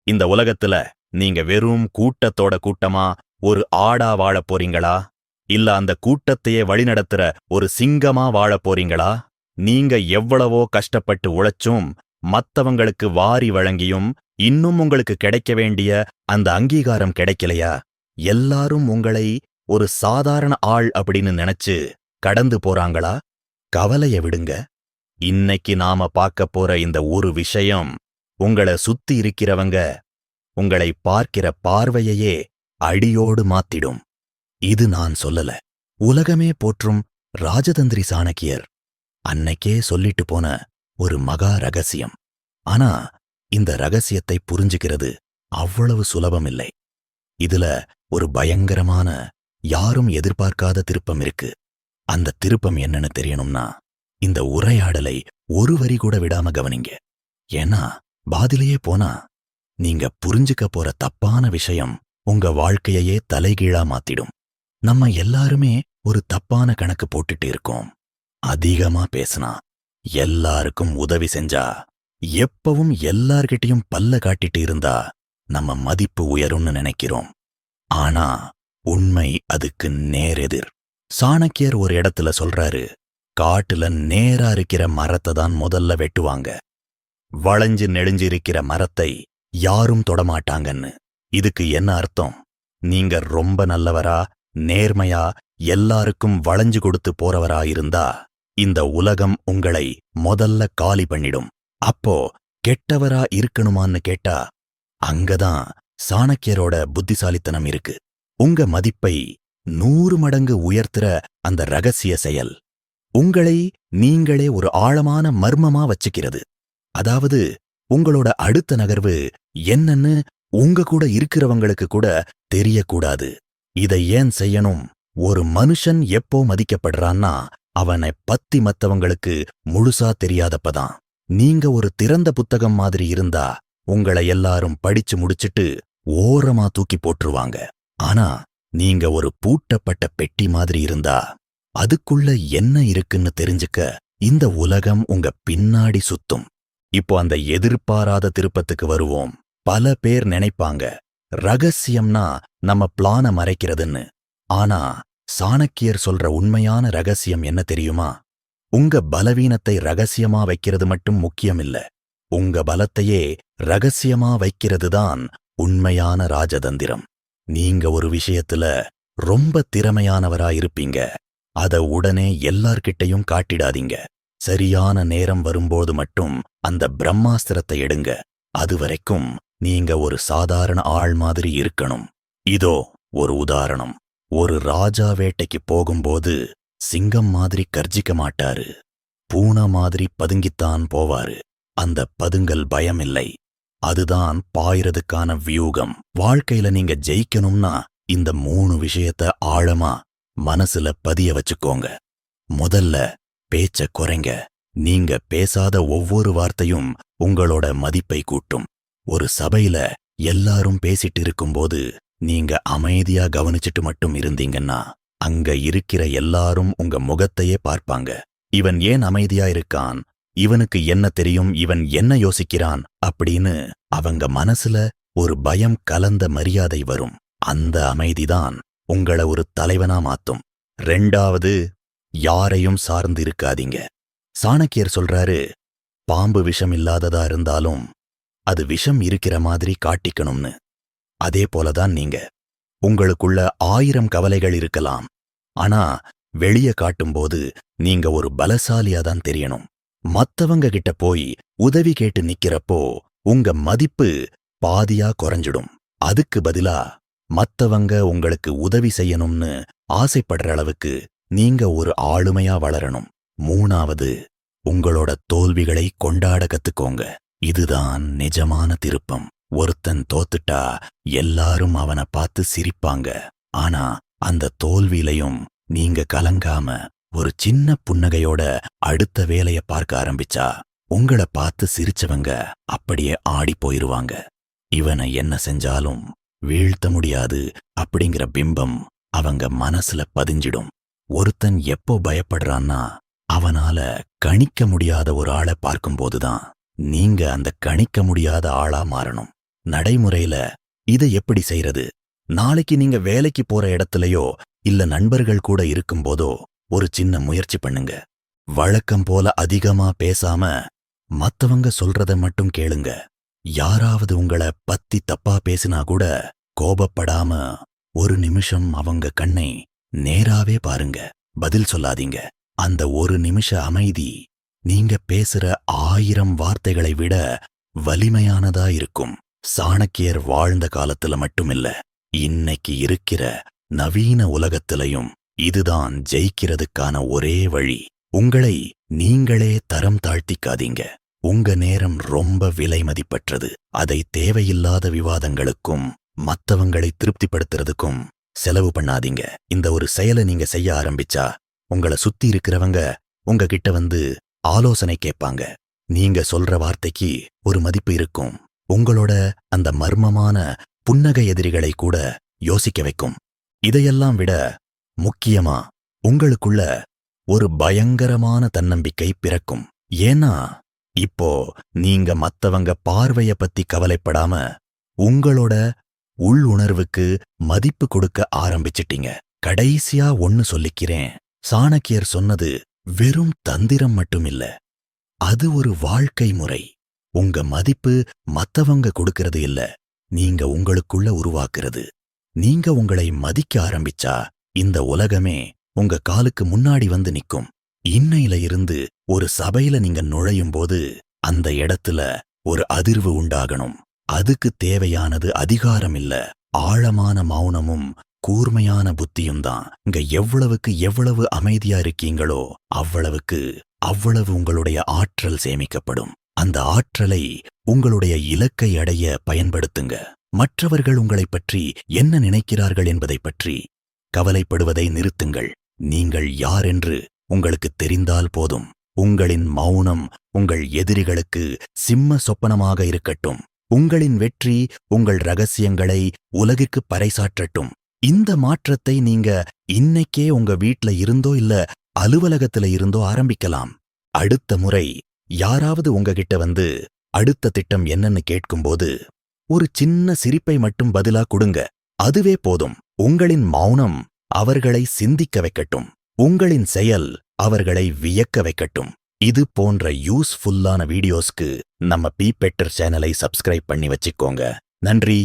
இந்த உலகத்துல நீங்க வெறும் கூட்டத்தோட கூட்டமா ஒரு ஆடா வாழப் போறீங்களா? இல்ல அந்த கூட்டத்தையே வழிநடத்துற ஒரு சிங்கமா வாழப் போறீங்களா? நீங்க எவ்வளவோ கஷ்டப்பட்டு உழைச்சும் மத்தவங்களுக்கு வாரி வழங்கியும் இன்னும் உங்களுக்கு கிடைக்க வேண்டிய அந்த அங்கீகாரம் கிடைக்கலையா? எல்லாரும் உங்களை ஒரு சாதாரண ஆள் அப்படின்னு நினைச்சு கடந்து போறாங்களா? கவலைய விடுங்க. இன்னைக்கு நாம பார்க்க போற இந்த ஒரு விஷயம் உங்கள சுத்தி இருக்கிறவங்க உங்களை பார்க்கிற பார்வையையே அடியோடு மாத்திடும். இது நான் சொல்லல. உலகமே போற்றும் ராஜதந்திரி சாணக்கியர் அன்னைக்கே சொல்லிட்டு போன ஒரு மகா ரகசியம். ஆனா இந்த ரகசியத்தை புரிஞ்சுக்கிறது அவ்வளவு சுலபமில்லை. இதுல ஒரு பயங்கரமான, யாரும் எதிர்பார்க்காத திருப்பம் இருக்கு. அந்த திருப்பம் என்னன்னு தெரியணும்னா இந்த உரையாடலை ஒரு வரி கூட விடாம கவனிங்க. ஏன்னா பாதிலேயே போனா நீங்க புரிஞ்சுக்க போற தப்பான விஷயம் உங்க வாழ்க்கையையே தலைகீழா மாத்திடும். நம்ம எல்லாருமே ஒரு தப்பான கணக்கு போட்டுட்டு இருக்கோம். அதிகமா பேசினா, எல்லாருக்கும் உதவி செஞ்சா, எப்பவும் எல்லார்கிட்டயும் பல்ல காட்டிட்டு இருந்தா நம்ம மதிப்பு உயரும்னு நினைக்கிறோம். ஆனா உண்மை அதுக்கு நேரெதிர். சாணக்கியர் ஒரு இடத்துல சொல்றாரு, காட்டுல நேரா இருக்கிற மரத்தை தான் முதல்ல வெட்டுவாங்க. வளைஞ்சு நெளிஞ்சு இருக்கிற மரத்தை யாரும் தொடமாட்டாங்கன்னு. இதுக்கு என்ன அர்த்தம்? நீங்க ரொம்ப நல்லவரா, நேர்மையா, எல்லாருக்கும் வளைஞ்சு கொடுத்து போறவரா இருந்தா இந்த உலகம் உங்களை முதல்ல காலி பண்ணிடும். அப்போ கெட்டவரா இருக்கணுமான்னு கேட்டா அங்கதான் சாணக்கியரோட புத்திசாலித்தனம் இருக்கு. உங்க மதிப்பை 100 மடங்கு உயர்த்துற அந்த ரகசிய செயல் உங்களை நீங்களே ஒரு ஆழமான மர்மமா வச்சுக்கிறது. அதாவது உங்களோட அடுத்த நகர்வு என்னன்னு உங்க கூட இருக்கிறவங்களுக்கு கூட தெரியக்கூடாது. இதை ஏன் செய்யணும்? ஒரு மனுஷன் எப்போ மதிக்கப்படுறான்னா அவனை பத்தி மத்தவங்களுக்கு முழுசா தெரியாதப்பதான். நீங்க ஒரு திறந்த புத்தகம் மாதிரி இருந்தா உங்களை எல்லாரும் படிச்சு முடிச்சிட்டு ஓரமா தூக்கி போட்டுருவாங்க. ஆனா நீங்க ஒரு பூட்டப்பட்ட பெட்டி மாதிரி இருந்தா அதுக்குள்ள என்ன இருக்குன்னு தெரிஞ்சுக்க இந்த உலகம் உங்க பின்னாடி சுத்தும். இப்போ அந்த எதிர்பாராத திருப்பத்துக்கு வருவோம். பல பேர் நினைப்பாங்க ரகசியம்னா நம்ம பிளான மறைக்கிறதுன்னு. ஆனா சாணக்கியர் சொல்ற உண்மையான ரகசியம் என்ன தெரியுமா? உங்க பலவீனத்தை ரகசியமா வைக்கிறது மட்டும் முக்கியமில்ல, உங்க பலத்தையே ரகசியமா வைக்கிறதுதான் உண்மையான ராஜதந்திரம். நீங்க ஒரு விஷயத்துல ரொம்ப திறமையானவரா இருப்பீங்க. அத உடனே எல்லார்கிட்டையும் காட்டிடாதீங்க. சரியான நேரம் வரும்போது மட்டும் அந்த பிரம்மாஸ்திரத்தை எடுங்க. அதுவரைக்கும் நீங்க ஒரு சாதாரண ஆள் மாதிரி இருக்கணும். இதோ ஒரு உதாரணம். ஒரு ராஜா வேட்டைக்கு போகும்போது சிங்கம் மாதிரி கர்ஜிக்க மாட்டாரு, பூனை மாதிரி பதுங்கித்தான் போவாரு. அந்த பதுங்கல் பயமில்லை, அதுதான் பாயறதுக்கான வியூகம். வாழ்க்கையில நீங்க ஜெயிக்கணும்னா இந்த 3 விஷயத்த ஆழமா மனசுல பதிய வச்சுக்கோங்க. முதல்ல பேச்ச குறைங்க. நீங்க பேசாத ஒவ்வொரு வார்த்தையும் உங்களோட மதிப்பை கூட்டும். ஒரு சபையில எல்லாரும் பேசிட்டு இருக்கும்போது நீங்க அமைதியா கவனிச்சிட்டு மட்டும் இருந்தீங்கன்னா அங்க இருக்கிற எல்லாரும் உங்க முகத்தையே பார்ப்பாங்க. இவன் ஏன் அமைதியா இருக்கான்? இவனுக்கு என்ன தெரியும்? இவன் என்ன யோசிக்கிறான்? அப்படின்னு அவங்க மனசுல ஒரு பயம் கலந்த மரியாதை வரும். அந்த அமைதிதான் உங்கள ஒரு தலைவனா மாத்தும். 2வது, யாரையும் சார்ந்து இருக்காதீங்க. சாணக்கியர் சொல்றாரு, பாம்பு விஷம் இல்லாததா இருந்தாலும் அது விஷம் இருக்கிற மாதிரி காட்டிக்கணும்னு. அதே போலதான் நீங்க. உங்களுக்குள்ள 1000 கவலைகள் இருக்கலாம். ஆனா வெளிய காட்டும்போது நீங்க ஒரு பலசாலியாதான் தெரியணும். மத்தவங்க கிட்ட போய் உதவி கேட்டு நிக்கிறப்போ உங்க மதிப்பு பாதியா குறைஞ்சிடும். அதுக்கு பதிலா மத்தவங்க உங்களுக்கு உதவி செய்யணும்னு ஆசைப்படுற அளவுக்கு நீங்க ஒரு ஆளுமையா வளரணும். 3வது, உங்களோட தோல்விகளை கொண்டாட கத்துக்கோங்க. இதுதான் நிஜமான திருப்பம். ஒருத்தன் தோத்துட்டா எல்லாரும் அவனை பார்த்து சிரிப்பாங்க. ஆனா அந்த தோல்வியிலையும் நீங்க கலங்காம ஒரு சின்ன புன்னகையோட அடுத்த வேலைய பார்க்க ஆரம்பிச்சா உங்கள பார்த்து சிரிச்சவங்க அப்படியே ஆடி போயிருவாங்க. இவனை என்ன செஞ்சாலும் வீழ்த்த முடியாது அப்படிங்கிற பிம்பம் அவங்க மனசுல பதிஞ்சிடும். ஒருத்தன் எப்போ பயப்படுறான்னா அவனால கணிக்க முடியாத ஒரு ஆளை பார்க்கும்போதுதான் நீங்க அந்த கணிக்க முடியாத ஆளா மாறணும். நடைமுறையில இதை எப்படி செய்யறது? நாளைக்கு நீங்க வேலைக்கு போற இடத்துலயோ இல்ல நண்பர்கள் கூட இருக்கும்போதோ ஒரு சின்ன முயற்சி பண்ணுங்க. வழக்கம் போல அதிகமா பேசாம மத்தவங்க சொல்றத மட்டும் கேளுங்க. யாராவது உங்கள பத்தி தப்பா பேசினா கூட கோபப்படாம ஒரு நிமிஷம் அவங்க கண்ணை நேராவே பாருங்க. பதில் சொல்லாதீங்க. அந்த ஒரு நிமிஷ அமைதி நீங்க பேசுற 1000 வார்த்தைகளை விட வலிமையானதா இருக்கும். சாணக்கியர் வாழ்ந்த காலத்துல மட்டுமில்ல, இன்னைக்கு இருக்கிற நவீன உலகத்திலையும் இதுதான் ஜெயிக்கிறதுக்கான ஒரே வழி. உங்களை நீங்களே தரம் தாழ்த்திக்காதீங்க. உங்க நேரம் ரொம்ப விலை மதிப்பற்றது. அதை தேவையில்லாத விவாதங்களுக்கும் மத்தவங்களை திருப்திப்படுத்துறதுக்கும் செலவு பண்ணாதீங்க. இந்த ஒரு செயலை நீங்க செய்ய ஆரம்பிச்சா உங்கள சுத்தி இருக்கிறவங்க உங்ககிட்ட வந்து ஆலோசனை கேட்பாங்க. நீங்க சொல்ற வார்த்தைக்கு ஒரு மதிப்பு இருக்கும். உங்களோட அந்த மர்மமான புன்னகை எதிரிகளை கூட யோசிக்க வைக்கும். இதையெல்லாம் விட முக்கியமா உங்களுக்குள்ள ஒரு பயங்கரமான தன்னம்பிக்கை பிறக்கும். ஏன்னா இப்போ நீங்க மத்தவங்க பார்வைய பத்தி கவலைப்படாம உங்களோட உள்ளுணர்வுக்கு மதிப்பு கொடுக்க ஆரம்பிச்சிட்டீங்க. கடைசியா ஒன்னு சொல்லிக்கிறேன். சாணக்கியர் சொன்னது வெறும் தந்திரம் மட்டுமில்ல, அது ஒரு வாழ்க்கை முறை. உங்க மதிப்பு மத்தவங்க கொடுக்கிறது இல்ல, நீங்க உங்களுக்குள்ள உருவாக்குறது. நீங்க உங்களை மதிக்க ஆரம்பிச்சா இந்த உலகமே உங்க காலுக்கு முன்னாடி வந்து நிக்கும். இன்னையில இருந்து ஒரு சபையில நீங்க நுழையும் போது அந்த இடத்துல ஒரு அதிர்வு உண்டாகணும். அதுக்கு தேவையானது அதிகாரம் இல்ல, ஆழமான மௌனமும் கூர்மையான புத்தியும் தான். இங்க எவ்வளவு அமைதியா இருக்கீங்களோ அவ்வளவு உங்களுடைய ஆற்றல் சேமிக்கப்படும். அந்த ஆற்றலை உங்களுடைய இலக்கை அடைய பயன்படுத்துங்க. மற்றவர்கள் உங்களை பற்றி என்ன நினைக்கிறார்கள் என்பதை பற்றி கவலைப்படுவதை நிறுத்துங்கள். நீங்கள் யார் என்று உங்களுக்கு தெரிந்தால் போதும். உங்களின் மௌனம் உங்கள் எதிரிகளுக்கு சிம்ம சொப்பனமாக இருக்கட்டும். உங்களின் வெற்றி உங்கள் ரகசியங்களை உலகிற்கு பறைசாற்றட்டும். இந்த மாற்றத்தை நீங்க இன்னைக்கே உங்க வீட்ல இருந்தோ இல்ல அலுவலகத்துல இருந்தோ ஆரம்பிக்கலாம். அடுத்த முறை யாராவது உங்ககிட்ட வந்து அடுத்த திட்டம் என்னன்னு கேட்கும்போது ஒரு சின்ன சிரிப்பை மட்டும் பதிலா கொடுங்க. அதுவே போதும். உங்களின் மௌனம் அவர்களை சிந்திக்க வைக்கட்டும். உங்களின் செயல் அவர்களை வியக்க வைக்கட்டும். இது போன்ற யூஸ்ஃபுல்லான வீடியோஸ்க்கு நம்ம பி பெட்டர் சேனலை சப்ஸ்கிரைப் பண்ணி வச்சுக்கோங்க. நன்றி.